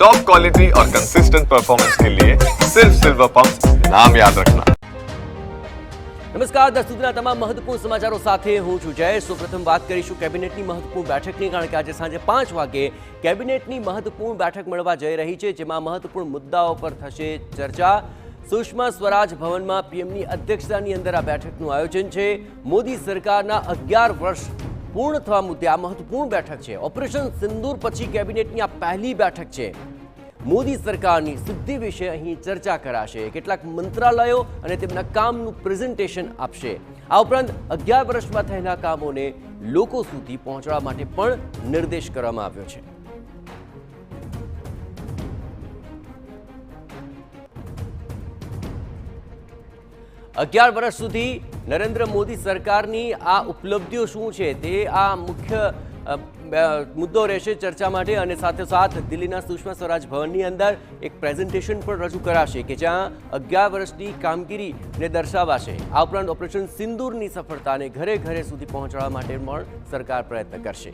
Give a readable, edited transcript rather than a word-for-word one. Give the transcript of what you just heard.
Top quality और consistent performance के लिए सिर्फ सिल्वर पंप नाम याद रखना। નમસ્કાર, દસ સુધીના તમામ મહત્વપૂર્ણ સમાચારો સાથે હું છું જયેશ। સૌપ્રથમ વાત કરીશું કેબિનેટની મહત્વપૂર્ણ બેઠકની, કારણ કે આજે સાંજે 5 વાગે કેબિનેટની મહત્વપૂર્ણ બેઠક મળવા જઈ રહી છે, જેમાં મહત્વપૂર્ણ મુદ્દાઓ પર થશે ચર્ચા। સુષ્મા સ્વરાજ ભવનમાં પીએમની અધ્યક્ષતાની અંદર આ બેઠકનું આયોજન છે। મોદી સરકારના 11 વર્ષ પૂર્ણ થવા મુદ્દે આ મહત્વપૂર્ણ બેઠક છે। ઓપરેશન સિંદૂર પછી કેબિનેટની આ પહેલી બેઠક છે। મોદી સરકારની સિદ્ધિ વિશે અહીં ચર્ચા કરાશે, કેટલાક મંત્રાલયો અને તેમના કામનું પ્રેઝન્ટેશન આપશે। આ ઉપરાંત 11 વર્ષમાં થયેલા કામોને લોકો સુધી પહોંચાડવા માટે પણ નિર્દેશ કરવામાં આવ્યો છે। અગિયાર વર્ષ સુધી નરેન્દ્ર મોદી સરકારની આ ઉપલબ્ધિઓ શું છે તે આ મુખ્ય મુદ્દો રહેશે ચર્ચા માટે। અને સાથોસાથ દિલ્હીના સુષ્મા સ્વરાજ ભવનની અંદર એક પ્રેઝન્ટેશન પણ રજૂ કરાશે કે જ્યાં 11 વર્ષની કામગીરીને દર્શાવાશે। આ ઉપરાંત ઓપરેશન સિંદૂરની સફળતાને ઘરે ઘરે સુધી પહોંચાડવા માટે પણ સરકાર પ્રયત્ન કરશે।